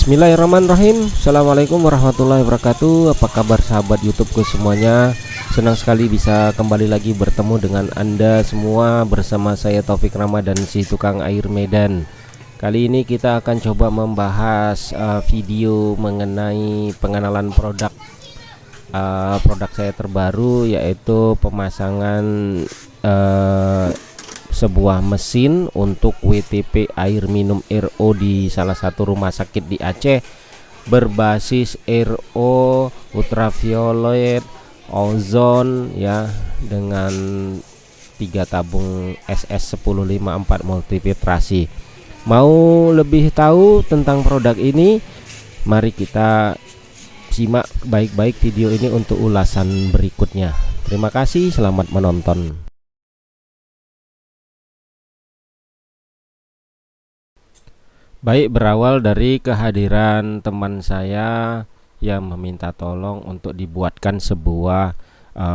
Bismillahirrahmanirrahim. Assalamualaikum warahmatullahi wabarakatuh. Apa kabar sahabat YouTubeku semuanya? Senang sekali bisa kembali lagi bertemu dengan Anda semua bersama saya Taufik Ramadan, si tukang air Medan. Kali ini kita akan coba membahas video mengenai pengenalan produk saya terbaru, yaitu pemasangan sebuah mesin untuk WTP air minum RO di salah satu rumah sakit di Aceh berbasis RO ultraviolet ozon ya, dengan 3 tabung SS1054 multifiltrasi. Mau lebih tahu tentang produk ini? Mari kita simak baik-baik video ini untuk ulasan berikutnya. Terima kasih, selamat menonton. Baik, berawal dari kehadiran teman saya yang meminta tolong untuk dibuatkan sebuah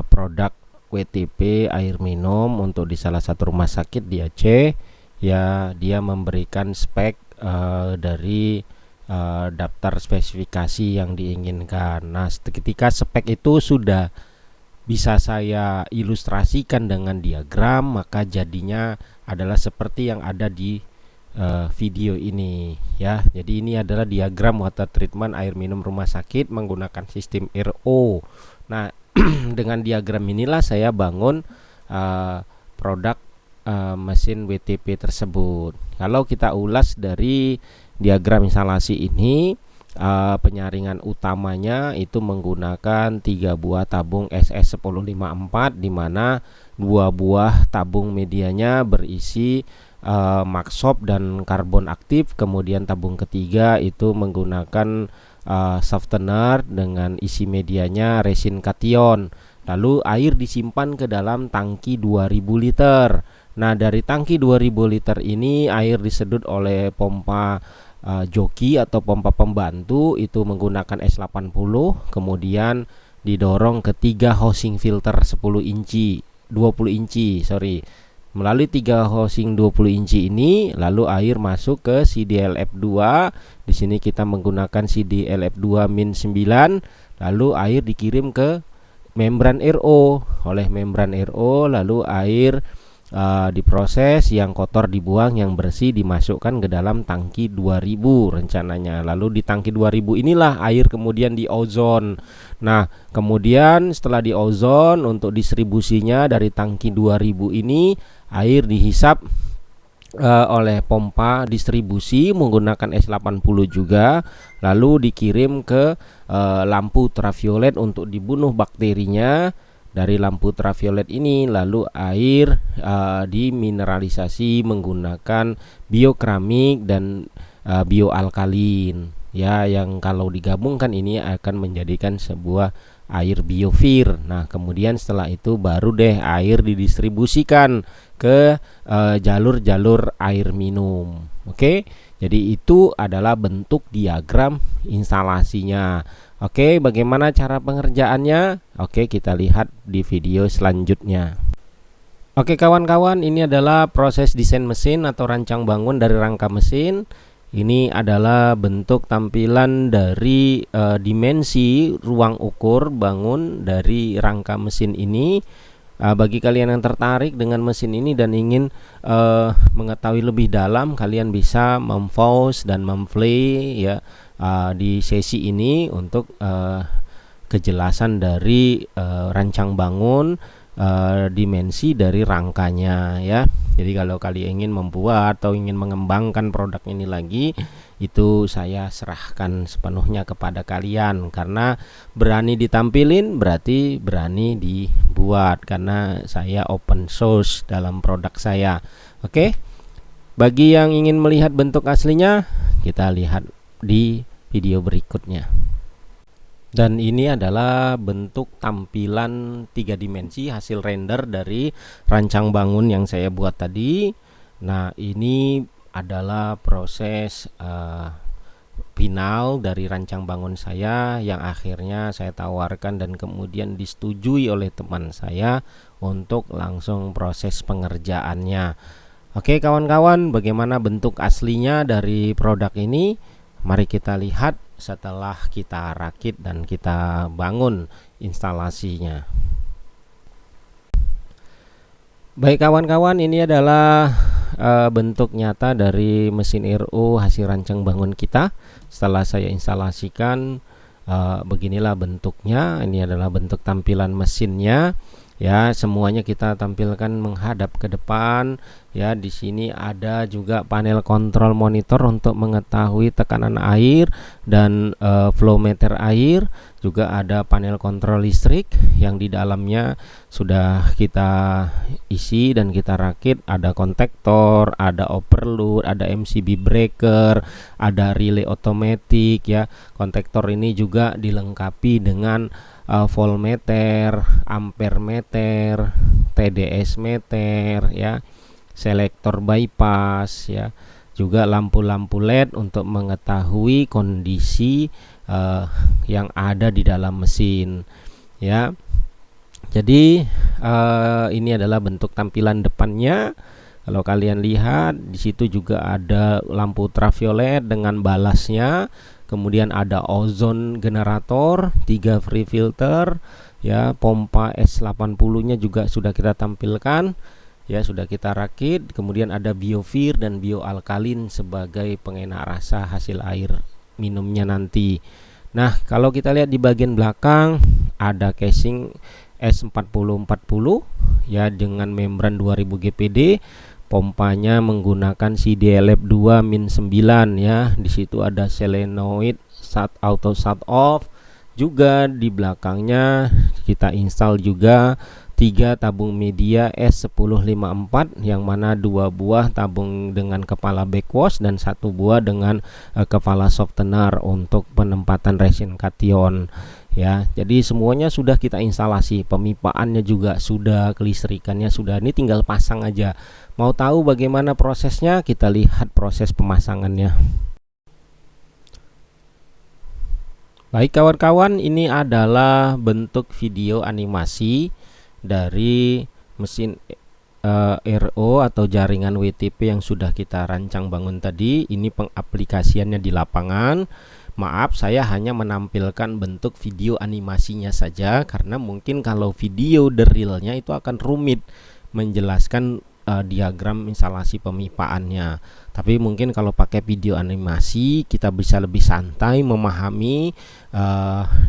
produk WTP air minum untuk di salah satu rumah sakit di Aceh. Ya, dia memberikan spek dari daftar spesifikasi yang diinginkan. Nah, ketika spek itu sudah bisa saya ilustrasikan dengan diagram, maka jadinya adalah seperti yang ada di video ini ya. Jadi ini adalah diagram water treatment air minum rumah sakit menggunakan sistem RO. Nah, dengan diagram inilah saya bangun produk mesin WTP tersebut. Kalau kita ulas dari diagram instalasi ini, penyaringan utamanya itu menggunakan 3 buah tabung SS1054, di mana 2 buah tabung medianya berisi maksop dan karbon aktif. Kemudian tabung ketiga itu menggunakan softener dengan isi medianya resin kation. Lalu air disimpan ke dalam tangki 2000 liter. Nah, dari tangki 2000 liter ini air disedot oleh pompa joki atau pompa pembantu, itu menggunakan S80. Kemudian didorong ke 3 housing filter 20 inci. Melalui 3 housing 20 inci ini, lalu air masuk ke CDLF2. Di sini kita menggunakan CDLF2-9. Lalu air dikirim ke membran RO. Oleh membran RO, lalu air diproses, yang kotor dibuang, yang bersih dimasukkan ke dalam tangki 2000 rencananya. Lalu di tangki 2000 inilah air kemudian di ozon. Nah, kemudian setelah di ozon, untuk distribusinya dari tangki 2000 ini air dihisap oleh pompa distribusi menggunakan S80 juga, lalu dikirim ke lampu ultraviolet untuk dibunuh bakterinya. Dari lampu ultraviolet ini lalu air dimineralisasi menggunakan biokeramik dan bioalkalin ya, yang kalau digabungkan ini akan menjadikan sebuah air biofir. Nah, kemudian setelah itu baru deh air didistribusikan ke jalur-jalur air minum. Oke, jadi itu adalah bentuk diagram instalasinya. Oke, bagaimana cara pengerjaannya? Oke, kita lihat di video selanjutnya. Oke kawan-kawan, ini adalah proses desain mesin atau rancang bangun dari rangka mesin. Ini adalah bentuk tampilan dari dimensi ruang ukur bangun dari rangka mesin ini. Bagi kalian yang tertarik dengan mesin ini dan ingin mengetahui lebih dalam, kalian bisa mempause dan memplay ya di sesi ini untuk kejelasan dari rancang bangun, dimensi dari rangkanya ya. Jadi kalau kalian ingin membuat atau ingin mengembangkan produk ini lagi, itu saya serahkan sepenuhnya kepada kalian, karena berani ditampilin berarti berani dibuat, karena saya open source dalam produk saya. Oke, bagi yang ingin melihat bentuk aslinya, kita lihat di video berikutnya. Dan ini adalah bentuk tampilan 3 dimensi hasil render dari rancang bangun yang saya buat tadi. Nah, ini adalah proses final dari rancang bangun saya yang akhirnya saya tawarkan dan kemudian disetujui oleh teman saya untuk langsung proses pengerjaannya. Oke kawan-kawan, bagaimana bentuk aslinya dari produk ini? mari kita lihat setelah kita rakit dan kita bangun instalasinya. Baik kawan-kawan, ini adalah bentuk nyata dari mesin RO hasil rancang bangun kita. Setelah saya instalasikan, beginilah bentuknya. Ini adalah bentuk tampilan mesinnya. Ya, semuanya kita tampilkan menghadap ke depan. Ya, di sini ada juga panel kontrol monitor untuk mengetahui tekanan air dan flow meter air. Juga ada panel kontrol listrik yang di dalamnya sudah kita isi dan kita rakit. Ada kontaktor, ada overload, ada MCB breaker, ada relay otomatis ya. Kontaktor ini juga dilengkapi dengan voltmeter, ampere meter, TDS meter ya, selektor bypass ya, juga lampu-lampu LED untuk mengetahui kondisi yang ada di dalam mesin ya. Jadi ini adalah bentuk tampilan depannya. Kalau kalian lihat di situ juga ada lampu ultraviolet dengan balasnya. Kemudian ada ozon generator, 3 free filter ya, pompa S80-nya juga sudah kita tampilkan ya, sudah kita rakit. Kemudian ada biofir dan bioalkalin sebagai pengenak rasa hasil air minumnya nanti. Nah, kalau kita lihat di bagian belakang ada casing S4040 ya dengan membran 2000 GPD. Pompanya menggunakan CDLF 2-9 ya. Di situ ada solenoid auto shut off. Juga di belakangnya kita install juga 3 tabung media S1054 yang mana 2 buah tabung dengan kepala backwash dan 1 buah dengan kepala softener untuk penempatan resin kation ya. Jadi semuanya sudah kita instalasi, pemipaannya juga sudah, kelistrikannya sudah, ini tinggal pasang aja. Mau tahu bagaimana prosesnya? Kita lihat proses pemasangannya. Baik kawan-kawan, ini adalah bentuk video animasi dari mesin RO atau jaringan WTP yang sudah kita rancang bangun tadi. Ini pengaplikasiannya di lapangan. Maaf, saya hanya menampilkan bentuk video animasinya saja, karena mungkin kalau video the realnya itu akan rumit menjelaskan diagram instalasi pemipaannya. Tapi mungkin kalau pakai video animasi kita bisa lebih santai memahami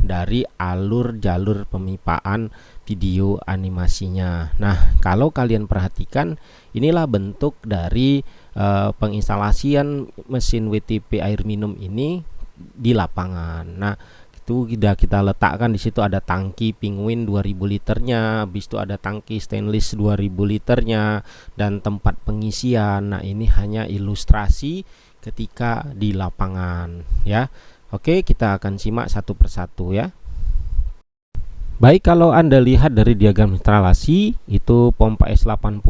dari alur jalur pemipaan video animasinya. Nah, kalau kalian perhatikan, inilah bentuk dari penginstalasian mesin WTP air minum ini di lapangan. Nah, itu kita letakkan di situ ada tangki penguin 2000 liternya, habis itu ada tangki stainless 2000 liternya dan tempat pengisian. Nah, ini hanya ilustrasi ketika di lapangan ya. Oke, kita akan simak satu persatu ya. Baik, kalau Anda lihat dari diagram instalasi, itu pompa S80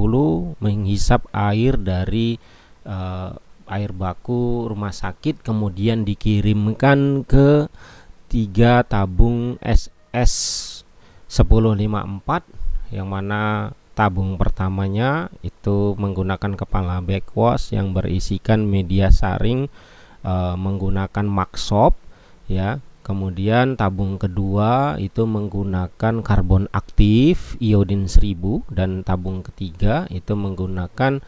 menghisap air dari air baku rumah sakit, kemudian dikirimkan ke 3 tabung SS 1054 yang mana tabung pertamanya itu menggunakan kepala backwash yang berisikan media saring menggunakan Maxop ya. Kemudian tabung kedua itu menggunakan karbon aktif iodin 1000 dan tabung ketiga itu menggunakan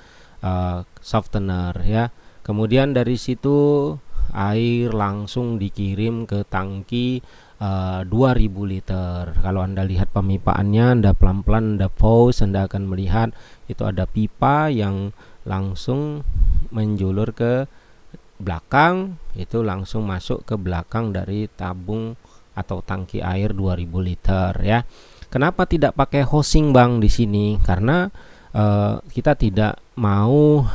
softener ya. Kemudian dari situ air langsung dikirim ke tangki 2000 liter. Kalau Anda lihat pemipaannya, Anda pelan-pelan Anda pause, Anda akan melihat itu ada pipa yang langsung menjulur ke belakang, itu langsung masuk ke belakang dari tabung atau tangki air 2000 liter ya. Kenapa tidak pakai hosing Bang di sini? Karena kita tidak mau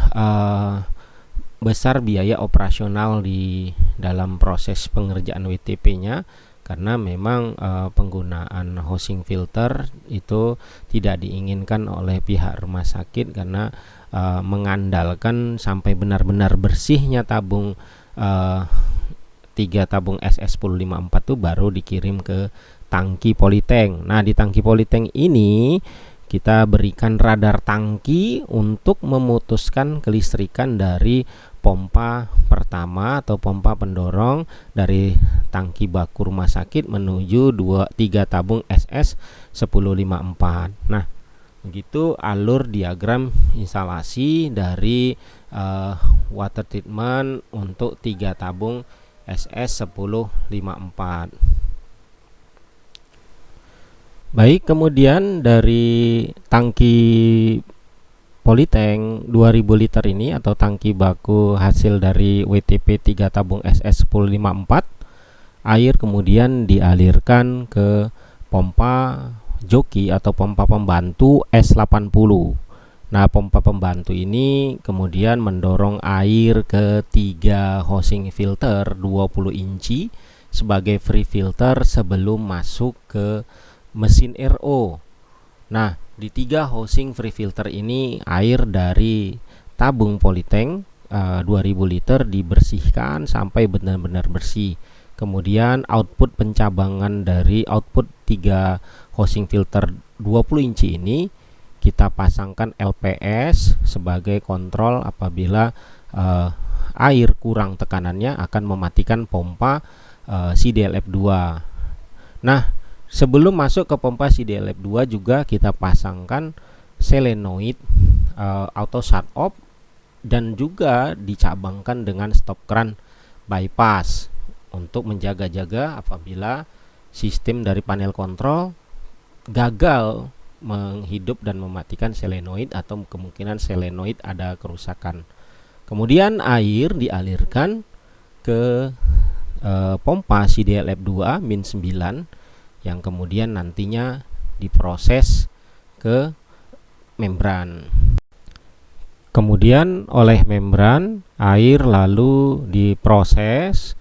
besar biaya operasional di dalam proses pengerjaan WTP-nya, karena memang penggunaan hosing filter itu tidak diinginkan oleh pihak rumah sakit, karena mengandalkan sampai benar-benar bersihnya tabung 3 tabung SS1054 itu baru dikirim ke tangki polytank. Nah, di tangki polytank ini kita berikan radar tangki untuk memutuskan kelistrikan dari pompa pertama atau pompa pendorong dari tangki baku rumah sakit menuju 3 tabung SS 1054. Nah, begitu alur diagram instalasi dari water treatment untuk 3 tabung SS 1054. Baik, kemudian dari tangki Polytank 2000 liter ini atau tangki baku hasil dari WTP 3 tabung SS 1054, air kemudian dialirkan ke pompa joki atau pompa pembantu S80. Nah, pompa pembantu ini kemudian mendorong air ke 3 housing filter 20 inci sebagai free filter sebelum masuk ke mesin RO. Nah, di 3 housing free filter ini air dari tabung Polytank 2000 liter dibersihkan sampai benar-benar bersih. Kemudian output pencabangan dari output 3 housing filter 20 inci ini kita pasangkan LPS sebagai kontrol apabila air kurang tekanannya akan mematikan pompa CDLF2. Nah, sebelum masuk ke pompa CDLF2 juga kita pasangkan solenoid auto shut off dan juga dicabangkan dengan stop crank bypass untuk menjaga-jaga apabila sistem dari panel kontrol gagal menghidup dan mematikan solenoid atau kemungkinan solenoid ada kerusakan. Kemudian air dialirkan ke pompa CDLF2 -9 yang kemudian nantinya diproses ke membran. Kemudian oleh membran air lalu diproses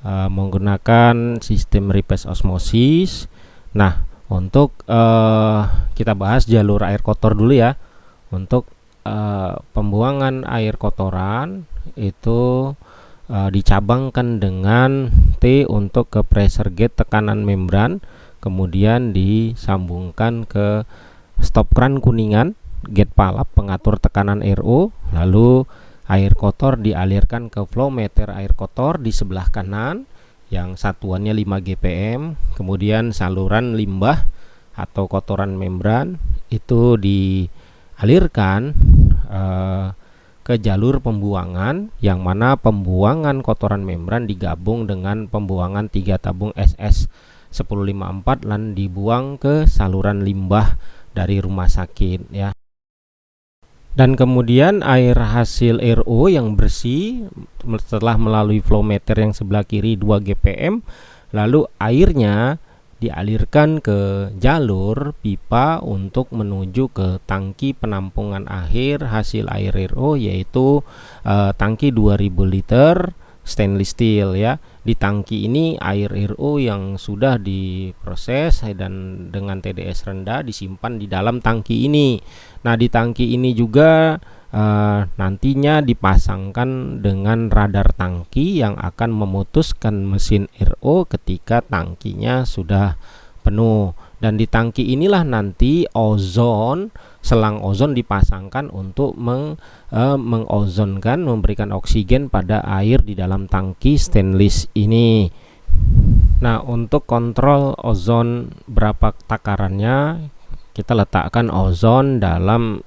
menggunakan sistem reverse osmosis. Nah, untuk kita bahas jalur air kotor dulu ya. Untuk pembuangan air kotoran itu dicabangkan dengan T untuk ke pressure gauge tekanan membran, kemudian disambungkan ke stop crank kuningan gate palap pengatur tekanan RO, lalu air kotor dialirkan ke flow meter air kotor di sebelah kanan yang satuannya 5 GPM, kemudian saluran limbah atau kotoran membran itu dialirkan ke jalur pembuangan yang mana pembuangan kotoran membran digabung dengan pembuangan 3 tabung SS 1054 dan dibuang ke saluran limbah dari rumah sakit ya. Dan kemudian air hasil RO yang bersih setelah melalui flow meter yang sebelah kiri 2 GPM, lalu airnya dialirkan ke jalur pipa untuk menuju ke tangki penampungan akhir hasil air RO, yaitu tangki 2000 liter stainless steel ya. Di tangki ini air RO yang sudah diproses dan dengan TDS rendah disimpan di dalam tangki ini. Nah, di tangki ini juga nantinya dipasangkan dengan radar tangki yang akan memutuskan mesin RO ketika tangkinya sudah penuh. Dan di tangki inilah nanti selang ozon dipasangkan untuk mengozonkan, memberikan oksigen pada air di dalam tangki stainless ini. Nah, untuk kontrol ozon berapa takarannya, kita letakkan ozon dalam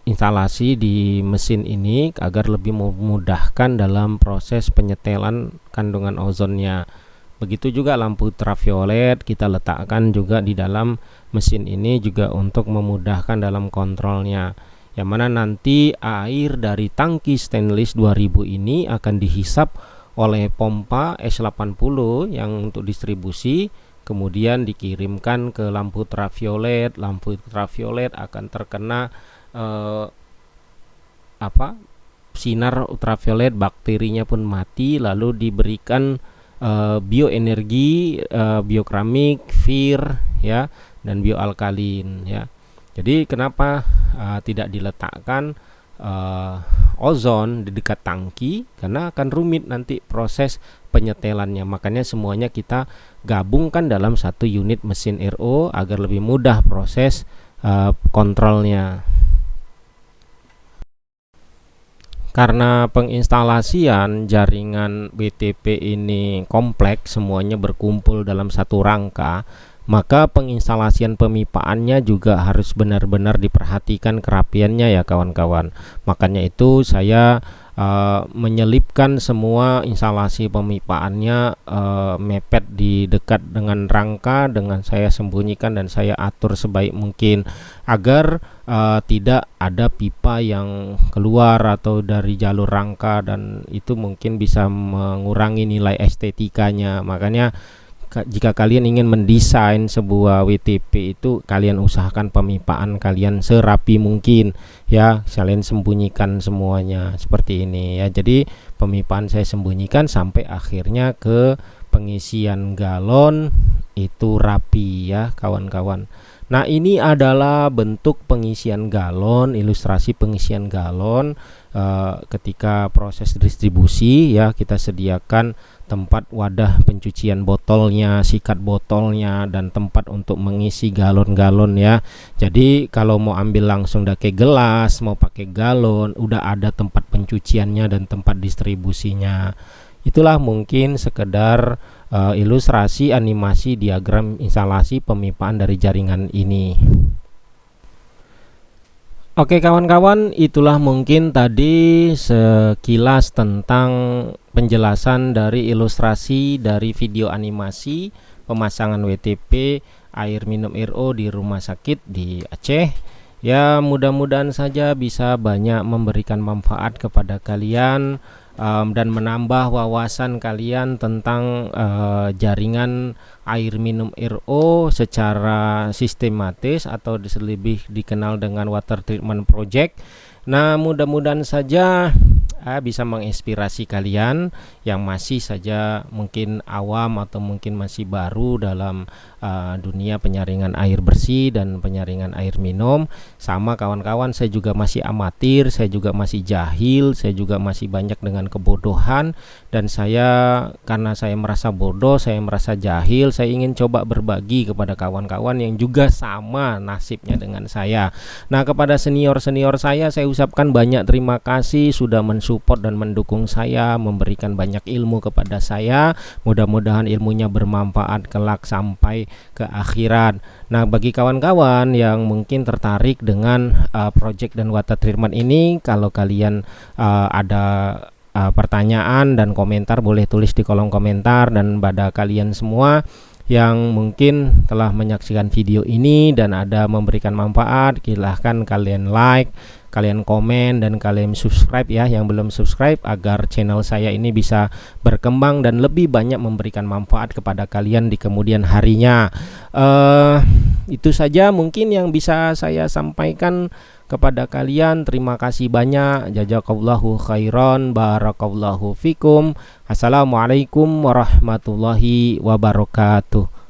instalasi di mesin ini agar lebih memudahkan dalam proses penyetelan kandungan ozonnya. Begitu juga lampu ultraviolet kita letakkan juga di dalam mesin ini juga untuk memudahkan dalam kontrolnya. Yang mana nanti air dari tangki stainless 2000 ini akan dihisap oleh pompa S80 yang untuk distribusi, kemudian dikirimkan ke lampu ultraviolet. Lampu ultraviolet akan terkena sinar ultraviolet, bakterinya pun mati, lalu diberikan bioenergi, biokeramik, vir ya, dan bioalkalin ya. Jadi kenapa tidak diletakkan ozon di dekat tangki? Karena akan rumit nanti proses penyetelannya. Makanya semuanya kita gabungkan dalam satu unit mesin RO agar lebih mudah proses kontrolnya. Karena penginstalasian jaringan WTP ini kompleks, semuanya berkumpul dalam satu rangka, maka penginstalasian pemipaannya juga harus benar-benar diperhatikan kerapiannya ya kawan-kawan. Makanya itu saya menyelipkan semua instalasi pemipaannya mepet di dekat dengan rangka, dengan saya sembunyikan dan saya atur sebaik mungkin agar tidak ada pipa yang keluar atau dari jalur rangka, dan itu mungkin bisa mengurangi nilai estetikanya. Makanya jika kalian ingin mendesain sebuah WTP itu, kalian usahakan pemipaan kalian serapi mungkin ya, kalian sembunyikan semuanya seperti ini ya. Jadi pemipaan saya sembunyikan sampai akhirnya ke pengisian galon itu rapi ya kawan-kawan. Nah, ini adalah bentuk pengisian galon, ilustrasi pengisian galon ketika proses distribusi ya. Kita sediakan tempat wadah pencucian botolnya, sikat botolnya, dan tempat untuk mengisi galon-galon ya. Jadi kalau mau ambil langsung pakai gelas, mau pakai galon, udah ada tempat pencuciannya dan tempat distribusinya. Itulah mungkin sekedar ilustrasi animasi diagram instalasi pemipaan dari jaringan ini. Oke kawan-kawan, itulah mungkin tadi sekilas tentang penjelasan dari ilustrasi dari video animasi pemasangan WTP air minum RO di rumah sakit di Aceh. Ya, mudah-mudahan saja bisa banyak memberikan manfaat kepada kalian dan menambah wawasan kalian tentang jaringan air minum RO secara sistematis atau lebih dikenal dengan water treatment project. Nah, mudah-mudahan saja bisa menginspirasi kalian yang masih saja mungkin awam atau mungkin masih baru dalam dunia penyaringan air bersih dan penyaringan air minum. Sama kawan-kawan, saya juga masih amatir, saya juga masih jahil, saya juga masih banyak dengan kebodohan, dan karena saya merasa bodoh, saya merasa jahil, saya ingin coba berbagi kepada kawan-kawan yang juga sama nasibnya dengan saya. Nah, kepada senior-senior saya ucapkan banyak terima kasih sudah mensupport dan mendukung saya, memberikan banyak ilmu kepada saya. Mudah-mudahan ilmunya bermanfaat kelak sampai ke akhirat. Nah, bagi kawan-kawan yang mungkin tertarik dengan project dan water treatment ini, kalau kalian ada pertanyaan dan komentar, boleh tulis di kolom komentar. Dan pada kalian semua yang mungkin telah menyaksikan video ini dan ada memberikan manfaat, silahkan kalian like, kalian komen, dan kalian subscribe ya yang belum subscribe, agar channel saya ini bisa berkembang dan lebih banyak memberikan manfaat kepada kalian di kemudian harinya. Itu saja mungkin yang bisa saya sampaikan kepada kalian. Terima kasih banyak. Jazakallahu khairan, barakallahu fikum. Assalamualaikum warahmatullahi wabarakatuh.